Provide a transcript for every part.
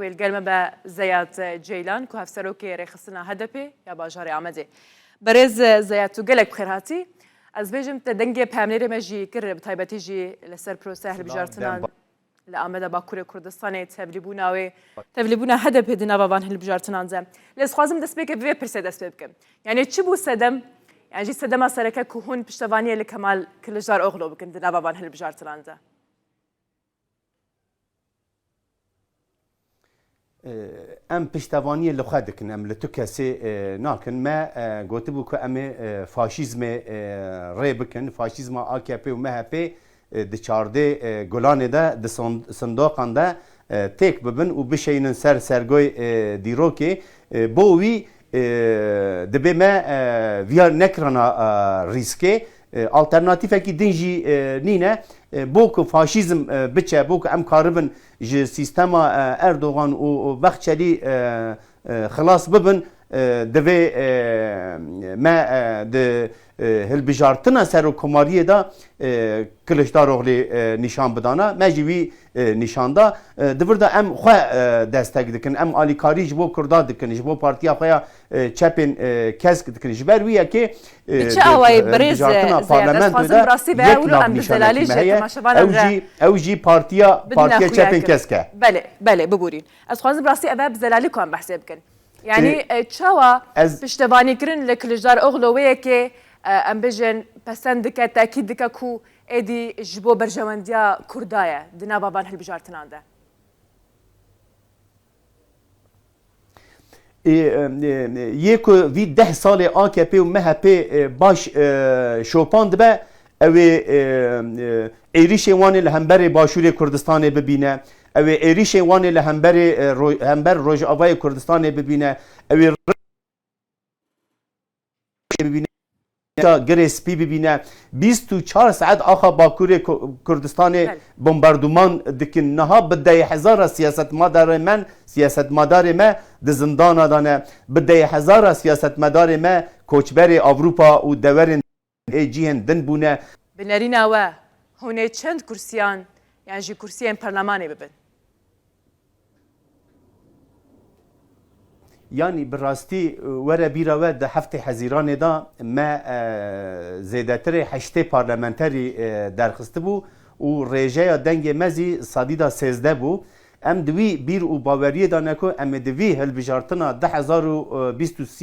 والقلمة بزيات جيلان كو هفسروكي ريخصنا هدبي يا باجاري عمدي برز زيات وقلك بخير هاتي از بيجم تدنجي بهامنيري مجي كر بطيبتي جي لسر بروساه بجارتنا لآمده باكوري كردستاني تبليبونا هدب هدنا بابان هل بجارتنا زم لس خوازم دست بيك في برسي دست بيكم يعني تشبو سدم يعني جي سدما سركه كهون بشتوانيه لكمال كل جار اغلو بكن دنا بابان هل بجارتنا زم ام پشتوانی لخدکن ام لتو کسی ناکن ما گوته بو که ام فاشیزم ری بکن فاشیزم AKP و MHP د چارده گلانه ده د صندوقان ده تک ببن و بشینن سرگوی دیروکی بووی دبی ما ویا نکرانا ریسکه alternatife ki dinji nine boku faşizm biçe boku em karibin ji sistema Erdoğan û Baxçeli xilas bibin divê me di hilbijartina serokkomariyê da Kılıçdaroğlu nişan bidana me jî wî nişanda divir da em xwe destek dikin em alîkarî ji bo Kurda dikin ji bo partiya xwe ya çepên kesk dikin ji ber wî yekê hilbijartina parlamentoda yek nav nîşanekî me heye ew jî partiya çepên kesk e. Belê bibûrîn ez xwazim rastî ev bizelalî ku em behsê bikin yani çawa piştevanîkirin li Kılıçdaroğlu wêyekê em bijin pesend dike tekîd dike ku êdî ji bo berjewendiya Kurda ye di nava van hilbijartinan de yê ku vî 10 salê AKP û MHP baş şopan dibe ew ê êrişên wanê li hemberê Başûrê Kurdistanê bibîne ew ê êrişên wanê li hember Rojavayê Kurdistanê bibîne ew ê bibîne girê spî bibîne 24 saet axa Bakurê Kurdistanê bombarduman dikin niha bi 10,000 siyasetmedarê me di zindana dane bi 10,000 siyasetmedarê me koçberê Avrupa û dewerên cîhên din bûne bi nerîna we hûnê çend kursiyan yan jî kursiyên perlemanê bibin yani bi rastî were bîra we di heftê hezîranê da me zêdetirê heştê parlamenterî derxistibû û rêjeya dengê me zî sadî da 13 bû em di wî bîr û baweriyê da ne ku em ê di vî hilbijartina 2023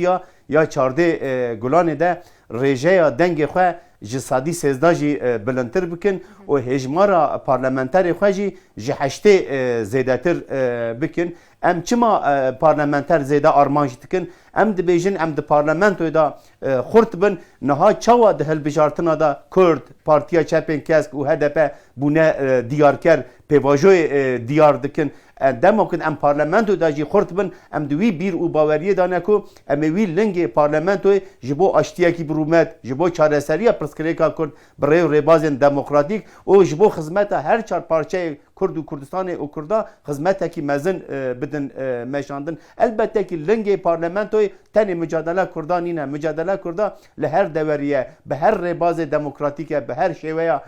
ya çardê gulanê de rêjeya dengê xwe ji sadî 13 jî bilindtir bikin û hêjmara parlamenterê xwe jî ji heştê zêdetir bikin em çima parlamenter zêde armanj dikin em dibêjin em di parlamentoyê da xurt bin niha çawa di hilbijartina da Kurd Partiya Çepên Kesk û HDP bûne diyarker pêvajoyê diyar dikin demokin em parlamentoyê da jî xurt bin em di wî bîr û baweriyê da ne ku em ê wî lingê parlamentoyê ji bo aştiyekî birûmet ji bo çareseriya pirsgirêka Kurd bi rêw rêbazên demokratîk û ji bo xizmeta her çar parçeyê Kurd û Kurdistanê û Kurda xizmetekî mezin bidin meşandin elbette ki lingê parlamentoyê tenê mücadele Kurda nîne mücadele Kurda li her deveriye bi her rêbazê demokratîk e bi her şêweya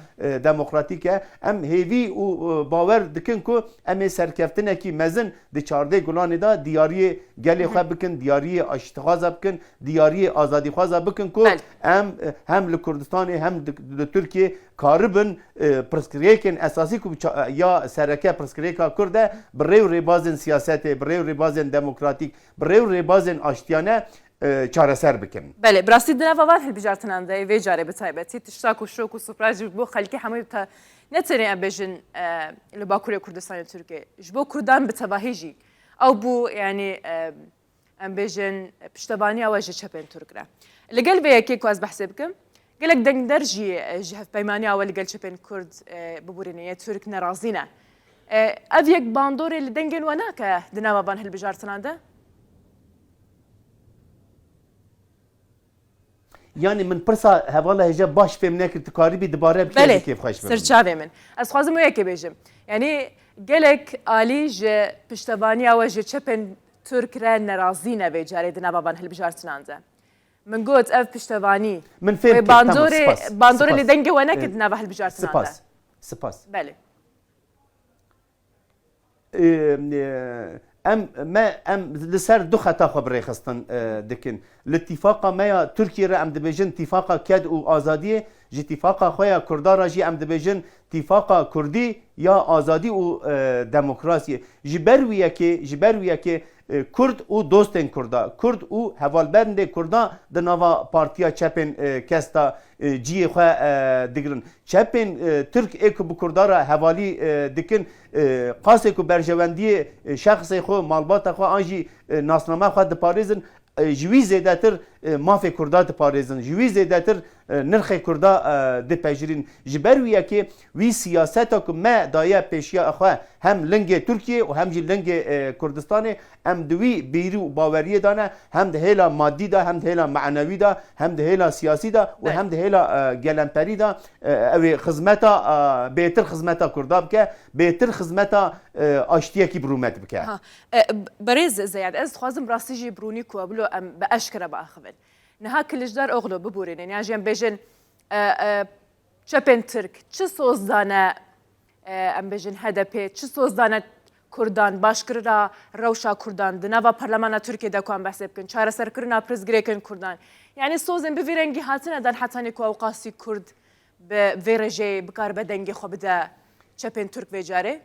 demokratîk e em hêvî û bawer dikin ku em ê serkeftinekî mezin di çardê gulanê da diyariyê gelê xwe bikin diyariyê aştixwaza bikin diyariyê azadîxwaza bikin ku em hem li Kurdistanê hem di Tirkiye karibin pirsgirêkên esasî ku ya sereke pirsgirêka Kurd e bi rêw rêbazên siyasetê bi rêw rêbazên demokratîk bi rêw rêbazên aştiyane çareser bikin. Belê, bi rastî di nava van hilbijartinan de vê carê bi taybetî tiştak û şok û sufraj ji bo xelkê hemû ta ne tenê em bêjin li Bakurê Kurdistanê Tirkiye ji bo Kurdan bi tevahî jî ew bû yani em bêjin piştevaniya we ji çepên Tirk re li gel vê yekê ku ez behsê bikim gelek dengder jî ji hevpeymaniya we li gel çepên Kurd bibûrînê Tirk nerazî ne ev yek bandorê li dengên we nake di nava van hilbijartinan de yani min pirsa hevala hêja baş fêm nekir tu karîbî dibare bikê kêfxweş bibî sirçavê min ez xwazim wê yekê bêjim yani gelek alî ji piştevaniya we ji çepên Tirk re nerazî ne vê carê di nava van hilbijartinan de min got ev piştevanî min fêm bandorê li dengê we neke di nava hilbijartinan de spas belê ام لسر دو خطا خبره خستن دکن الاتفاق ما ترکیه را ام دبیجن اتفاق کد و آزادی جی اتفاق خویا کردارا جی ام دبیجن اتفاق کردی یا آزادی و دموکراسی جبرویه که کرد و دوستن کردا کرد و حوالبند کردا د نوا پارتیا چپن کستا جی خو دگرن چپن ترک اک بو کردارا حوالی دکن قاسه کو برجوندی شخص خو مالبات خو انجی ناسنامه خو د پاریزن جوی زیداتر مافی کردا د پاریزن جوی زیداتر نرخ کردا د پجرین جبرویه که وی سیاست کو ما دایه پیشیا خو هم لنگ ترکیه و هم جی لنگ کردستان هم دوی بیرو باوریه دانه هم ده هلا مادی دا هم ده هلا معنوی دا هم ده هلا سیاسی دا و هم ده هلا گلمپری دا او خدمتا بهتر خدمتا کردا بکه بهتر خدمتا آشتیه کی برومت بکه برز زیاد از خوازم راستیجی برونی کو بلو ام به اشکره با اخوان نها کلش دار اغلو ببورین یعنی اجیم بیجن چپن ترک چه سوزدانه ام بیجن هدپی چه سوزدانه کردان باشکر را روشا کردان دنوا پارلمان ترکیه دا کوام بحث بکن چهار سر کرنا پرزگریکن کردان یعنی سوزن به ویرنگی هاتنه دان حتانی کو اوقاسی کرد به ویرجی بکار بدنگی خو بده چپن ترک وجاره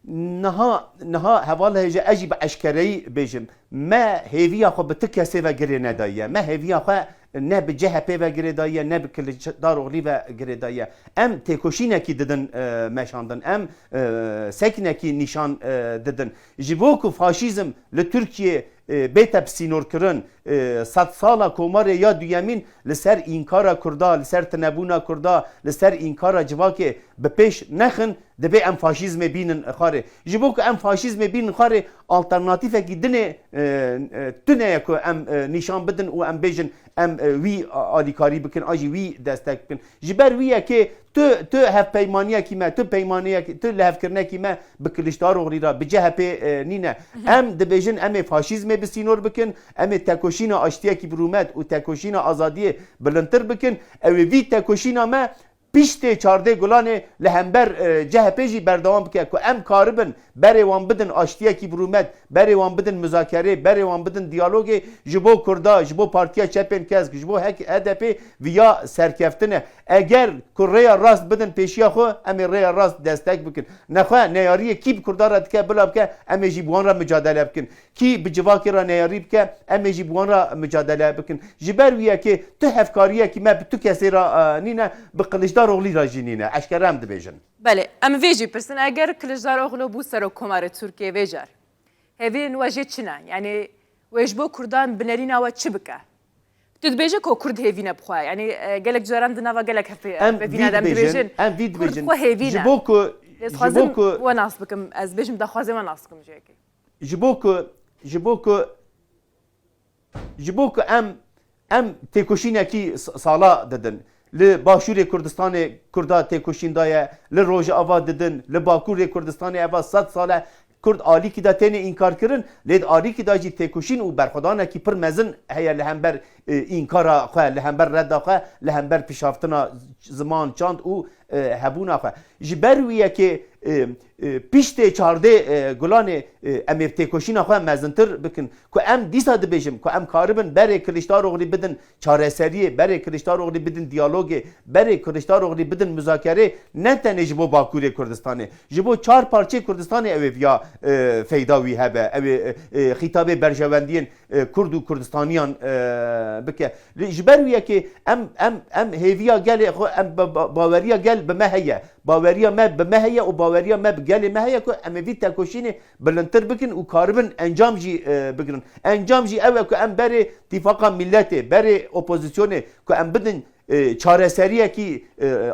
نها حوال هجا اجيب عشكري بيجم ما هيفيا خو بتكيا سيفا جري ندايا ما هيفيا خو نه به جهه پیو گری دایه نه به کل دار اوغلی و گری دایه ام تکوشینه کی ددن مشاندن ام سکنه کی نشان ددن جبوکو فاشیزم ل ترکیه بیت بسینور کرن 100 سالا کومار یا دویمین لسر اینکارا کردا لسر تنبونا کردا لسر اینکارا جواکه به پیش نخن دبی ام فاشیزم بینن خاره جبوکو ام فاشیزم بینن خاره آلترناتیف کی دنه تنه کو ام نشان بدن و ام بیجن ام وی آلیکاری بکن آجی وی دستک بکن جبر ویه که تو هف پیمانیه کی ما تو پیمانیه کی تو لهف کرنه کی ما بکلشتار اوغری را بجه پی نینه ام دبیجن ام فاشیزم بسینور بکن ام تکوشینا آشتیه کی برومت و تکوشینا آزادی بلندتر بکن او وی تکوشینا ما پیشته چارده گلانه لهمبر جه پیجی بردوام بکه که ام کاربن بره وان بدن آشتیه کی برومت بره وان بدن مذاکره بره وان بدن دیالوگ جبو کردا جبو پارتیا چپن کس جبو هدف ویا سرکفتنه اگر کره راست بدن پیشیا خو ام ره راست دستک بکن نخوا نیاری کی کردا را که بلا بکه ام جیبوان را مجادله بکن کی بجواکی را نیاری بکه ام جیبوان را مجادله بکن جبر ویا که تو هفکاریه کی ما تو کسی را نینه بقلش اوغلی را جنینه اشکرم دبیجن بله ام ویجی پرسن اگر کلجدار اوغلو بو سر کومار ترکیه ویجار هevin واجه چنه یعنی وجبو کردان بنرینا و چی بکه تو دبیجه کو کرد هevine بخوا یعنی گلک جاران دنوا گلک هفی ببینه دم دبیجن ام وید بیجن خو هevine جبوکو و ناس بکم از بیجم دخوازم و ناس کم جیکی جبوکو ام تکوشینه کی سالا ددن ل باشور کردستان کردا تکوشین دایه ل روج آوا ددن ل باکور کردستان آوا 100 ساله کرد عالی کی دا تن انکار کرن لید عالی کی دا جی تکوشین او برخدانه کی پر مزن هيا لهمبر انکارا خو لهمبر رد خو لهمبر پیشافتنا زمان چاند او هبونا خو جبرویه که پیشته چارده گلان امیر تکوشین خو مزنتر بکن کو ام دیسا دبیجم کو ام کاربن بره کلیشتار اوغلی بدن چاره سریه بره کلیشتار اوغلی بدن دیالوگ بره کلیشتار اوغلی بدن مذاکره نه تنه جبو باکور کردستانه جبو چهار پارچه کردستان اویا فیداوی هبه او خطاب برجوندین کرد و کردستانیان بکه جبرویه که ام هیویا گل خو ام باوریا گل به مهیه باوریا ما به مهیه و باوریا ما به گل مهیه که ام وی تکوشین بلندتر بکن و کاربن انجام جی بگیرن انجام جی او که ام بره اتفاق ملت بره اپوزیسیون که ام بدن چاره سریه کی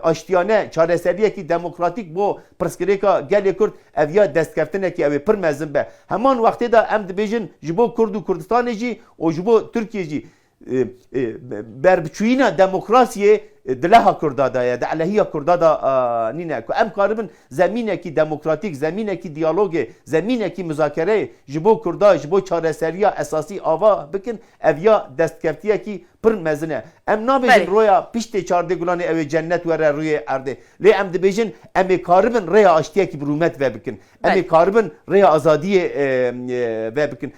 آشتیانه چاره سریه کی دموکراتیک بو پرسکریکا گل کرد اویا دست کفتنه کی او پر مزن به همان وقتی دا ام دبیجن جبو کرد و کردستان جی و جبو ترکیه جی بربچوینا دموکراسی دلها کردا دایه دعلهی کردا دا نینه که ام کاربن زمینه کی دموکراتیک زمینه کی دیالوگ زمینه کی مذاکره جبو کردا جبو چارەسەریya اساسی آوا بکن اویا دستکفتیه کی پر مزنه ام نابیجن رویا پیشت چارده گلانه اوی جنت وره روی ارده لی ام دبیجن ام کاربن ریا آشتیه کی برومت و بکن ام کاربن ریا آزادی و بکن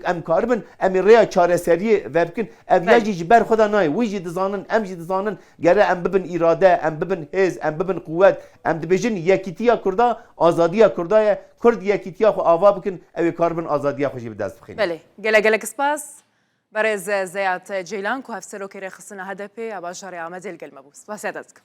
ام کاربن ام ریا چارەسەری و بکن اویا جی بر خدا نای وی جی دزانن ام جی دزانن گره ام ببن اراده ام ببن حز ام ببن قوت ام دبیجن یکیتیا کردا آزادیا کردای کرد یکیتیا خو آوا بکن اوی کاربن آزادیا خوشی به دست بخین بله گله سپاس برای زیاد جیلان که هفته رو که خصنا هدفی ابا جاری آمده الگل مبوس واسه دستک